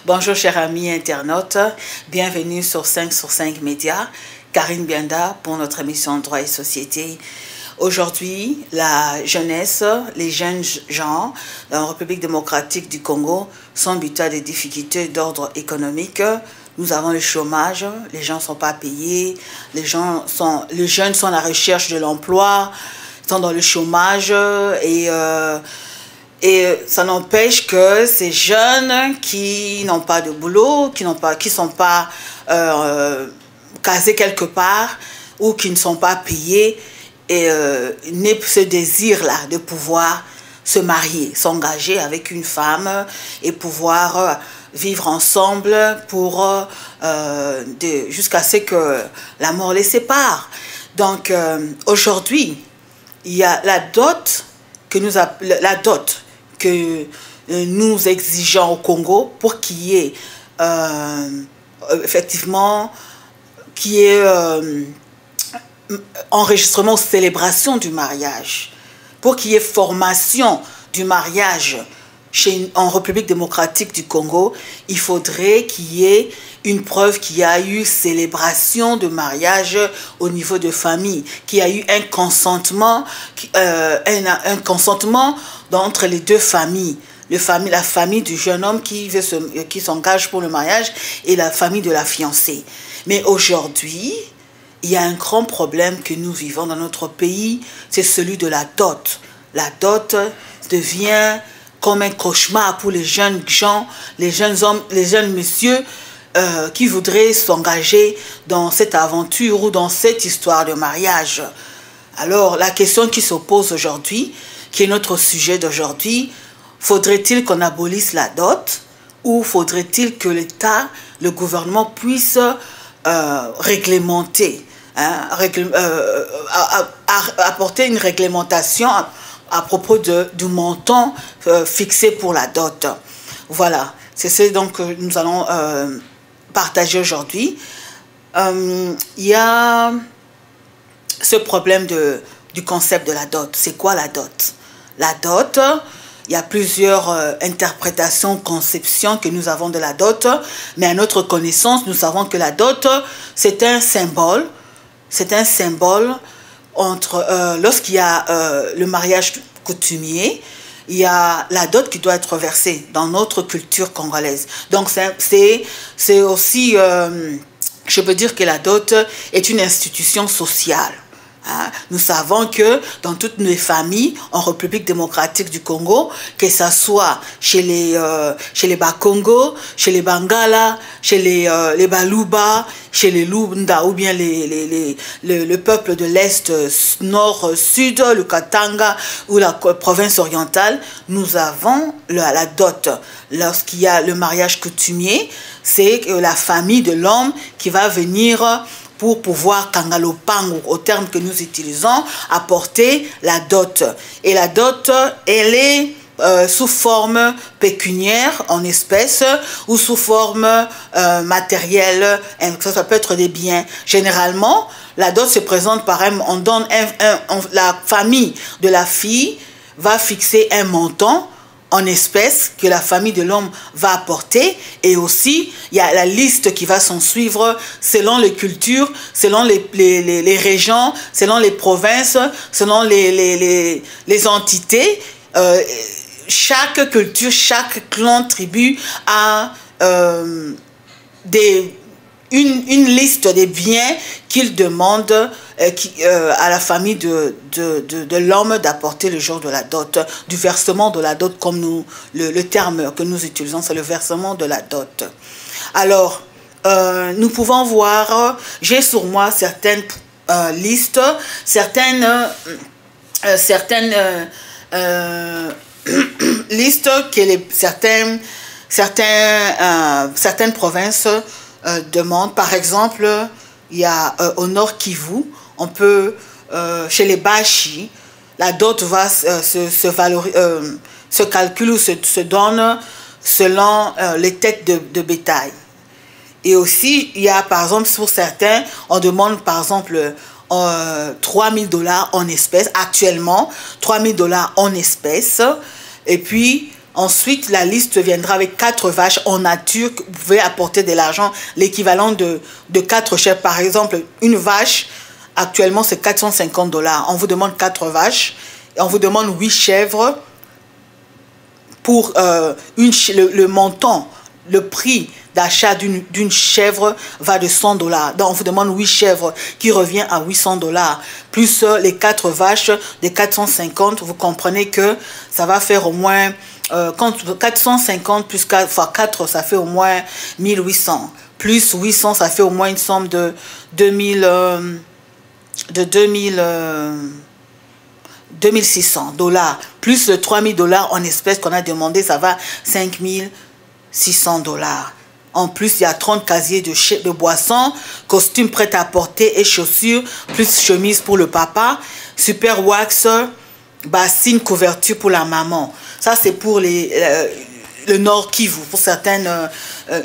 Bonjour chers amis internautes, bienvenue sur 5 sur 5 médias. Karine Bianda pour notre émission Droit et Société. Aujourd'hui, la jeunesse, les jeunes gens en République démocratique du Congo sont butés à des difficultés d'ordre économique. Nous avons le chômage, les gens ne sont pas payés, les jeunes sont à la recherche de l'emploi, sont dans le chômage et ça n'empêche que ces jeunes qui n'ont pas de boulot, qui sont pas casés quelque part ou qui ne sont pas payés, et naît ce désir-là de pouvoir se marier, s'engager avec une femme et pouvoir vivre ensemble pour jusqu'à ce que la mort les sépare. Donc aujourd'hui, il y a la dot que nous exigeons au Congo pour qu'il y ait effectivement enregistrement ou célébration du mariage, pour qu'il y ait formation du mariage en République démocratique du Congo. Il faudrait qu'il y ait une preuve qu'il y a eu célébration de mariage au niveau de famille, qu'il y a eu un consentement entre les deux familles. La famille du jeune homme qui s'engage pour le mariage et la famille de la fiancée. Mais aujourd'hui, il y a un grand problème que nous vivons dans notre pays, c'est celui de la dot. La dot devient comme un cauchemar pour les jeunes gens, les jeunes hommes, les jeunes messieurs qui voudraient s'engager dans cette aventure ou dans cette histoire de mariage. Alors, la question qui s'oppose aujourd'hui, qui est notre sujet d'aujourd'hui, faudrait-il qu'on abolisse la dot ou faudrait-il que l'État, le gouvernement puisse réglementer, apporter une réglementation à propos du montant fixé pour la dot. Voilà, c'est ce donc que nous allons partager aujourd'hui. Il y a ce problème du concept de la dot. C'est quoi la dot? La dot, il y a plusieurs interprétations, conceptions que nous avons de la dot, mais à notre connaissance, nous savons que la dot, c'est un symbole. C'est un symbole entre lorsqu'il y a le mariage coutumier, il y a la dot qui doit être versée dans notre culture congolaise. Donc c'est aussi, je peux dire que la dot est une institution sociale. Hein? Nous savons que dans toutes les familles en République démocratique du Congo, que ce soit chez les Bakongo, chez les Bangala, chez les Baluba, chez les Lunda ou bien le peuple de l'Est, Nord, Sud, le Katanga ou la province orientale, nous avons la dot. Lorsqu'il y a le mariage coutumier, c'est la famille de l'homme qui va venir pour pouvoir, Kangalopang, au terme que nous utilisons, apporter la dot. Et la dot, elle est sous forme pécuniaire, en espèces, ou sous forme matérielle, ça peut être des biens. Généralement, la dot se présente par on donne la famille de la fille va fixer un montant en espèces que la famille de l'homme va apporter, et aussi il y a la liste qui va s'en suivre selon les cultures, selon les régions, selon les provinces, selon les entités. Chaque culture, chaque clan, tribu a une liste des biens qu'il demande à la famille de l'homme d'apporter le jour de la dot, du versement de la dot, comme le terme que nous utilisons, c'est le versement de la dot. Alors, nous pouvons voir, j'ai sur moi certaines listes, certaines listes que certaines provinces demandent. Par exemple, il y a au nord Kivu, on peut, chez les Bashi, la dot va se calcule ou se donne selon les têtes de bétail. Et aussi, il y a par exemple, pour certains, on demande par exemple 3 000 $ en espèces, actuellement 3 000 $ en espèces. Et puis ensuite la liste viendra avec 4 vaches en nature que vous pouvez apporter de l'argent, l'équivalent de 4 chèvres. Par exemple, une vache actuellement c'est 450 $. On vous demande 4 vaches et on vous demande 8 chèvres pour le montant, le prix d'achat d'une chèvre va de 100 $. Donc on vous demande 8 chèvres qui revient à 800 $, plus les 4 vaches de 450. Vous comprenez que ça va faire au moins, quand 450 plus 4 fois 4, ça fait au moins 1800. Plus 800, ça fait au moins une somme de 2600 $. Plus le 3 000 $ en espèces qu'on a demandé, ça va 5 600 $. En plus, il y a 30 casiers de boissons, costumes prêts à porter et chaussures, plus chemise pour le papa, super wax, bassine, couverture pour la maman. Ça, c'est pour le Nord Kivu, pour certaines,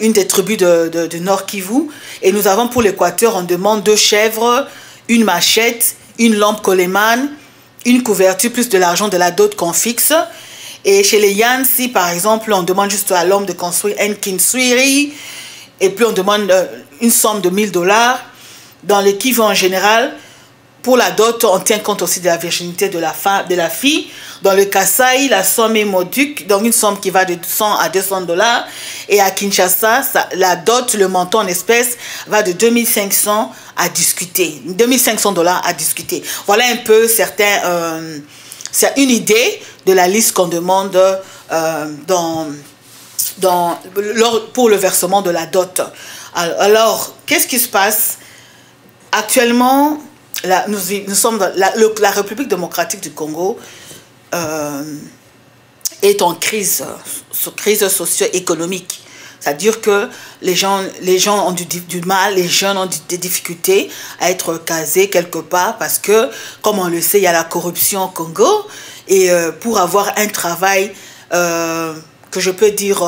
une des tribus de Nord Kivu. Et nous avons pour l'Équateur, on demande 2 chèvres, une machette, une lampe Coleman, une couverture, plus de l'argent de la dot qu'on fixe. Et chez les Yansi, par exemple, on demande juste à l'homme de construire un kinswiri. Et puis on demande une somme de 1 000 $. Dans les Kivu en général, pour la dot, on tient compte aussi de la virginité de la fille. Dans le Kasaï, la somme est modique, donc une somme qui va de 100 à 200 $. Et à Kinshasa, la dot, le montant en espèces, va de 2500 à discuter. 2500 $. À discuter. Voilà un peu c'est une idée de la liste qu'on demande pour le versement de la dot. Alors, qu'est-ce qui se passe? Actuellement, nous sommes dans la République démocratique du Congo est en crise socio-économique. C'est-à-dire que les gens ont du mal, les jeunes ont des difficultés à être casés quelque part parce que, comme on le sait, il y a la corruption au Congo. Et pour avoir un travail que je peux dire,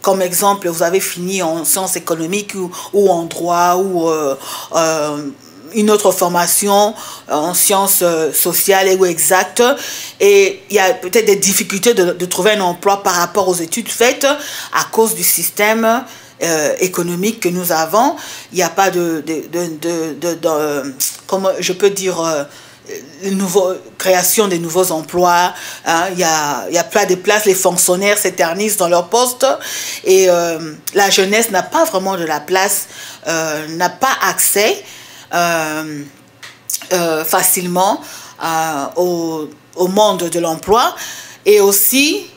comme exemple, vous avez fini en sciences économiques ou en droit ou une autre formation en sciences sociales ou exactes, et il y a peut-être des difficultés de trouver un emploi par rapport aux études faites à cause du système économique que nous avons. Il n'y a pas comment je peux dire, création de nouveaux emplois, hein. Il y a plein de places, les fonctionnaires s'éternisent dans leur poste et la jeunesse n'a pas vraiment de la place, n'a pas accès facilement au monde de l'emploi, et aussi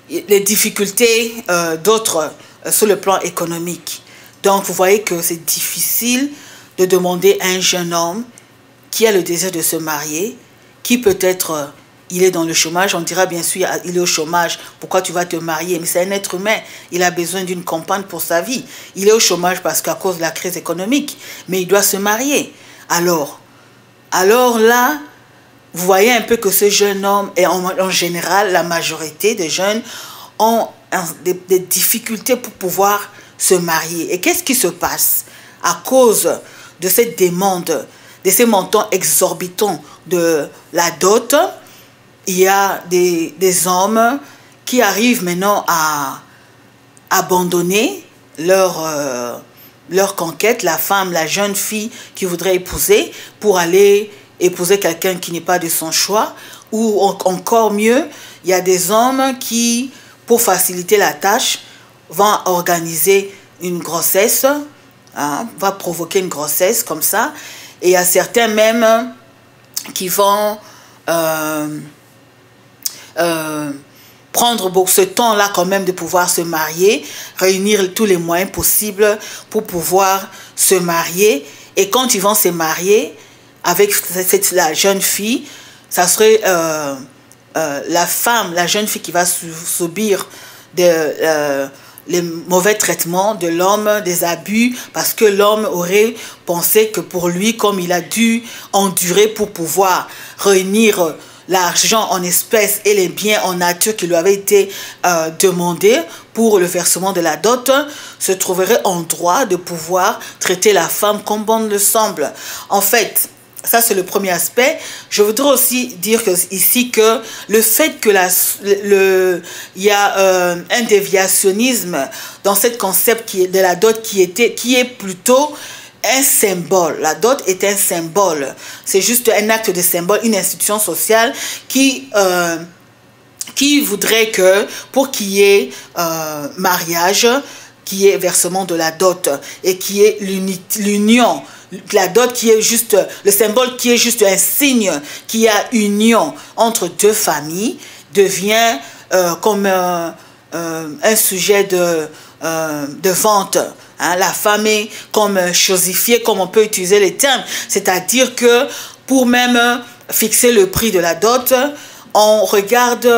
les difficultés d'autres sur le plan économique. Donc vous voyez que c'est difficile de demander à un jeune homme qui a le désir de se marier, qui peut-être il est dans le chômage, on dira bien sûr il est au chômage, pourquoi tu vas te marier? Mais c'est un être humain, il a besoin d'une compagne pour sa vie. Il est au chômage parce qu'à cause de la crise économique, mais il doit se marier. Alors là, vous voyez un peu que ce jeune homme, et en général la majorité des jeunes ont des difficultés pour pouvoir se marier. Et qu'est-ce qui se passe? À cause de cette demande, de ces montants exorbitants de la dot, il y a des hommes qui arrivent maintenant à abandonner leur conquête, la femme, la jeune fille qui voudrait épouser, pour aller épouser quelqu'un qui n'est pas de son choix. Ou encore mieux, il y a des hommes qui, pour faciliter la tâche, vont organiser une grossesse, hein, va provoquer une grossesse comme ça. Et il y a certains même qui vont prendre ce temps-là quand même de pouvoir se marier, réunir tous les moyens possibles pour pouvoir se marier. Et quand ils vont se marier avec la jeune fille, ça serait la femme, la jeune fille qui va subir les mauvais traitements de l'homme, des abus, parce que l'homme aurait pensé que pour lui, comme il a dû endurer pour pouvoir réunir l'argent en espèces et les biens en nature qui lui avaient été demandés pour le versement de la dot, se trouverait en droit de pouvoir traiter la femme comme bon le semble. En fait, ça, c'est le premier aspect. Je voudrais aussi dire ici que le fait que il y a un déviationnisme dans ce concept de la dot qui est plutôt un symbole. La dot est un symbole. C'est juste un acte de symbole, une institution sociale qui voudrait que pour qu'il y ait mariage, qu'il y ait versement de la dot et qu'il y ait l'union. La dot qui est juste, le symbole qui est juste un signe qu'il y a union entre deux familles devient comme un sujet de vente. Hein, la femme est comme chosifiée, comme on peut utiliser les termes. C'est-à-dire que pour même fixer le prix de la dot, on regarde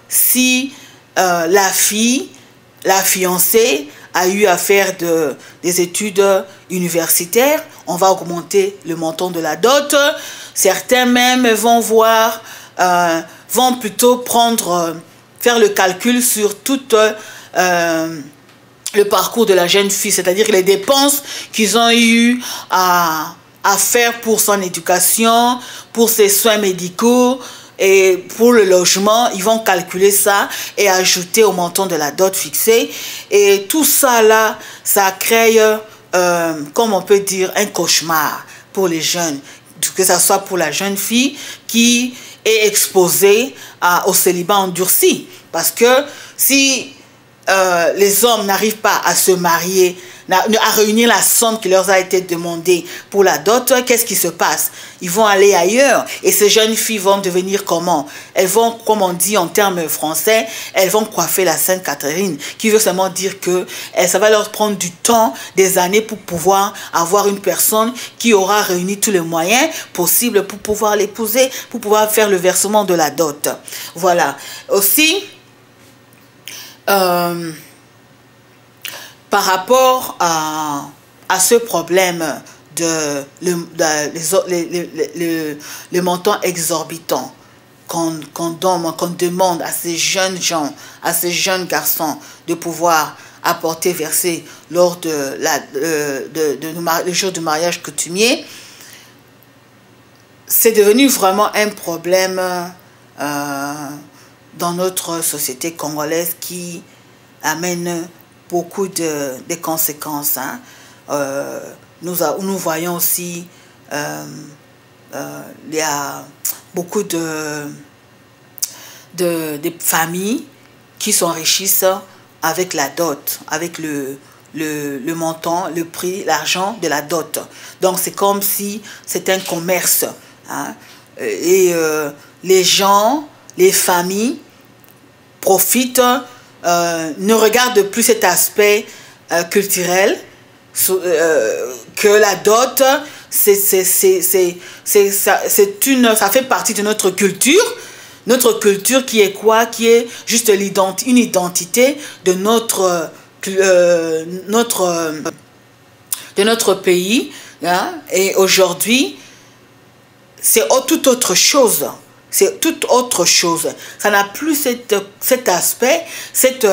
si la fille, la fiancée, a eu à faire des études universitaires. On va augmenter le montant de la dot. Certains même vont vont plutôt faire le calcul sur tout le parcours de la jeune fille, c'est-à-dire les dépenses qu'ils ont eu à faire pour son éducation, pour ses soins médicaux, et pour le logement, ils vont calculer ça et ajouter au montant de la dot fixée. Et tout ça là, ça crée, comme on peut dire, un cauchemar pour les jeunes. Que ce soit pour la jeune fille qui est exposée au célibat endurci. Parce que si les hommes n'arrivent pas à se marier, à réunir la somme qui leur a été demandée pour la dot, qu'est-ce qui se passe? Ils vont aller ailleurs et ces jeunes filles vont devenir comment? Elles vont, comme on dit en termes français, elles vont coiffer la Sainte Catherine, qui veut seulement dire que ça va leur prendre du temps, des années pour pouvoir avoir une personne qui aura réuni tous les moyens possibles pour pouvoir l'épouser, pour pouvoir faire le versement de la dot. Voilà. Aussi, par rapport à ce problème de le montant exorbitant qu'on demande à ces jeunes gens, à ces jeunes garçons de pouvoir apporter, verser lors le jour du mariage coutumier, c'est devenu vraiment un problème dans notre société congolaise qui amène beaucoup de conséquences. Hein. Nous voyons aussi il y a beaucoup de familles qui s'enrichissent avec la dot, avec le montant, le prix, l'argent de la dot. Donc c'est comme si c'était un commerce. Hein. Et les gens, les familles profitent, ne regardent plus cet aspect culturel que la dot, ça fait partie de notre culture. Notre culture qui est quoi? Qui est juste une identité de notre pays. Hein? Et aujourd'hui, c'est tout autre chose. C'est tout autre chose. Ça n'a plus cet aspect, cette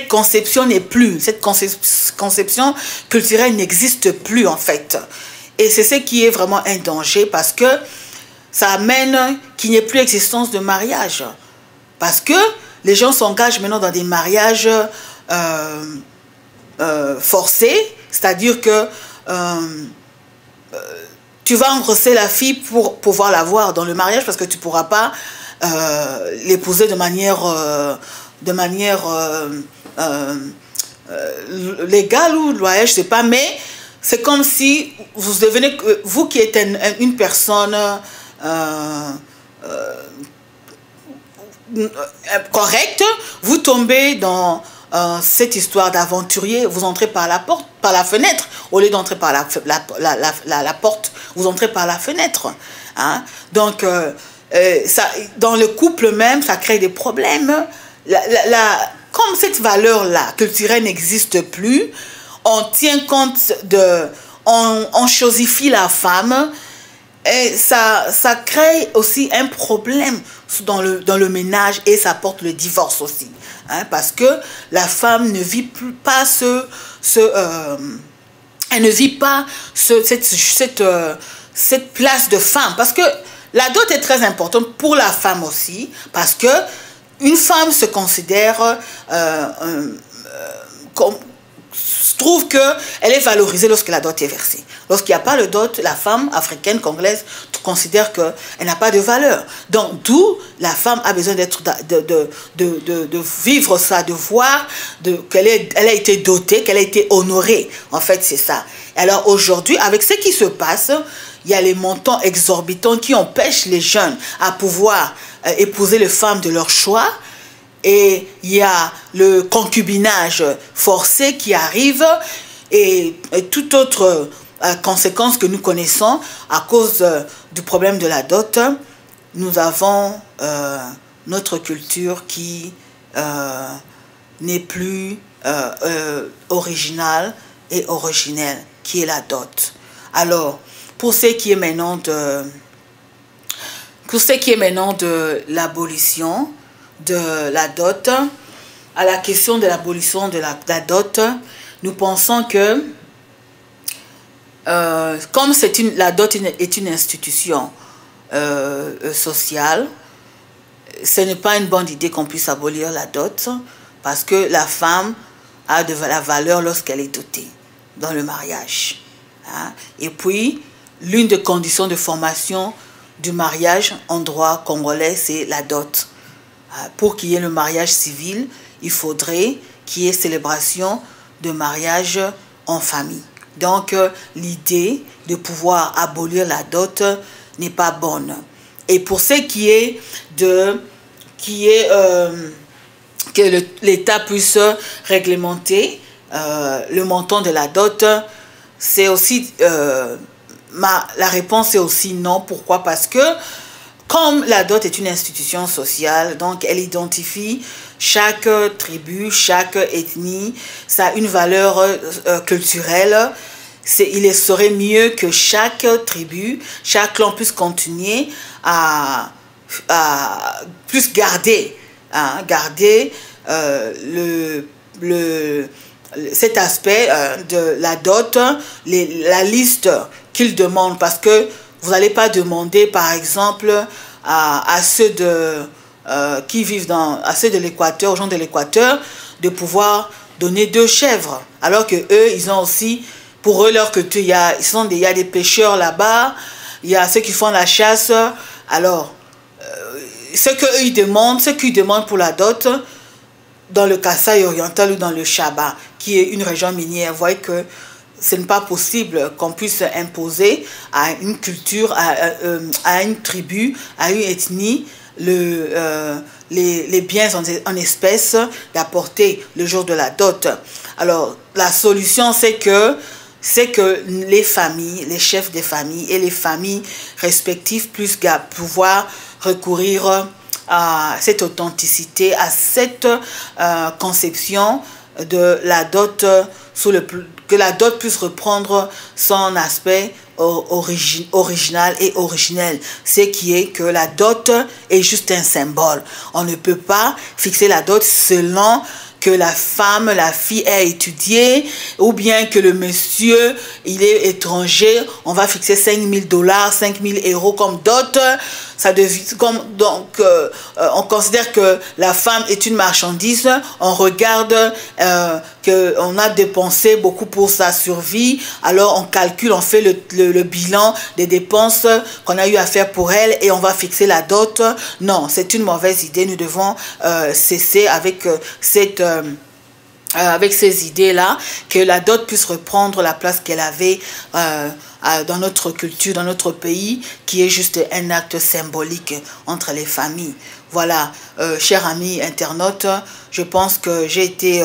conception n'est plus. Cette conception culturelle n'existe plus en fait. Et c'est ce qui est vraiment un danger parce que ça amène qu'il n'y ait plus existence de mariage. Parce que les gens s'engagent maintenant dans des mariages forcés, c'est-à-dire que tu vas engrosser la fille pour pouvoir la voir dans le mariage parce que tu ne pourras pas l'épouser de manière légale ou loyale, je ne sais pas, mais c'est comme si vous devenez, vous qui êtes une personne correcte, vous tombez dans cette histoire d'aventurier, vous entrez par la porte, par la fenêtre, au lieu d'entrer par la porte, vous entrez par la fenêtre. Hein? Donc, ça, dans le couple même, ça crée des problèmes. Comme cette valeur-là culturelle n'existe plus, on tient compte on chosifie la femme Et ça crée aussi un problème dans le ménage et ça porte le divorce aussi. Hein, parce que la femme ne vit pas elle ne vit pas cette place de femme. Parce que la dot est très importante pour la femme aussi. Parce que une femme se considère comme... trouve qu'elle est valorisée lorsque la dot est versée. Lorsqu'il n'y a pas le dot, la femme africaine, congolaise, considère qu'elle n'a pas de valeur. Donc, d'où la femme a besoin de vivre ça, de voir qu'elle a été dotée, qu'elle a été honorée. En fait, c'est ça. Alors, aujourd'hui, avec ce qui se passe, il y a les montants exorbitants qui empêchent les jeunes à pouvoir épouser les femmes de leur choix. Et il y a le concubinage forcé qui arrive et toute autre conséquence que nous connaissons à cause du problème de la dot. Nous avons notre culture qui n'est plus originale et originelle, qui est la dot. Alors, pour ce qui est maintenant de l'abolition de la dot, à la question de l'abolition de la dot, nous pensons que comme la dot est une institution sociale, ce n'est pas une bonne idée qu'on puisse abolir la dot parce que la femme a de la valeur lorsqu'elle est dotée dans le mariage. Hein? Et puis, l'une des conditions de formation du mariage en droit congolais, c'est la dot. Pour qu'il y ait le mariage civil, il faudrait qu'il y ait célébration de mariage en famille. Donc, l'idée de pouvoir abolir la dot n'est pas bonne. Et pour ce qui est que l'État puisse réglementer le montant de la dot, c'est aussi la réponse est aussi non. Pourquoi? Parce que comme la dot est une institution sociale, donc elle identifie chaque tribu, chaque ethnie, ça a une valeur culturelle. Il serait mieux que chaque tribu, chaque clan puisse continuer à plus garder cet aspect de la dot, la liste qu'ils demandent, parce que vous n'allez pas demander, par exemple, à ceux qui vivent à ceux de l'Équateur, aux gens de l'Équateur, de pouvoir donner 2 chèvres, alors que eux, ils ont aussi, pour eux, leur culture, il y a des pêcheurs là-bas, il y a ceux qui font la chasse. Alors, ce qu'ils demandent pour la dot, dans le Kasaï oriental ou dans le Chaba, qui est une région minière, vous voyez que ce n'est pas possible qu'on puisse imposer à une culture, à une tribu, à une ethnie, les biens en espèces d'apporter le jour de la dot. Alors, la solution, c'est que les familles, les chefs des familles et les familles respectives puissent pouvoir recourir à cette authenticité, à cette conception de la dot, que la dot puisse reprendre son aspect original et originel. Ce qui est que la dot est juste un symbole. On ne peut pas fixer la dot selon que la femme, la fille a étudié, ou bien que le monsieur, il est étranger, on va fixer 5 000 $, 5 000 € comme dot. Ça devient donc on considère que la femme est une marchandise, on regarde qu'on a dépensé beaucoup pour sa survie, alors on calcule, on fait le bilan des dépenses qu'on a eu à faire pour elle et on va fixer la dot. Non, c'est une mauvaise idée, nous devons cesser avec ces idées-là, que la dot puisse reprendre la place qu'elle avait dans notre culture, dans notre pays, qui est juste un acte symbolique entre les familles. Voilà, chers amis internautes, je pense que j'ai été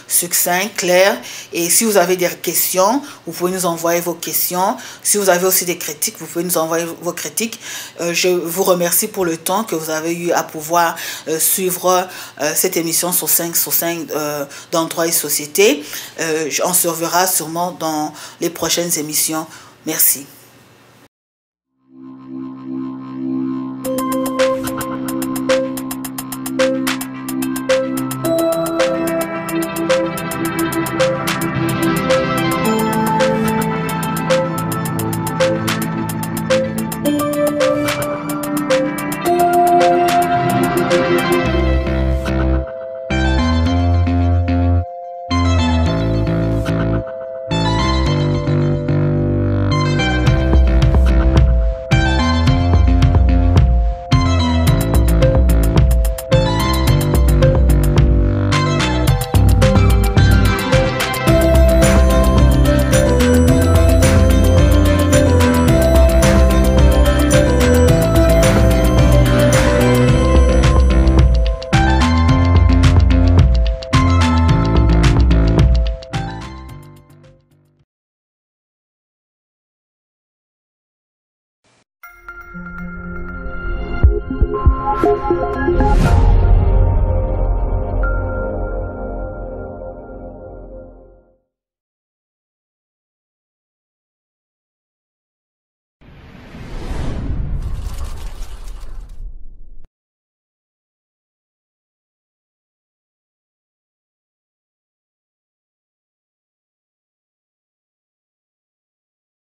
succinct, clair. Et si vous avez des questions, vous pouvez nous envoyer vos questions. Si vous avez aussi des critiques, vous pouvez nous envoyer vos critiques. Je vous remercie pour le temps que vous avez eu à pouvoir suivre cette émission sur 5 dans droit et société. On se reverra sûrement dans les prochaines émissions. Merci.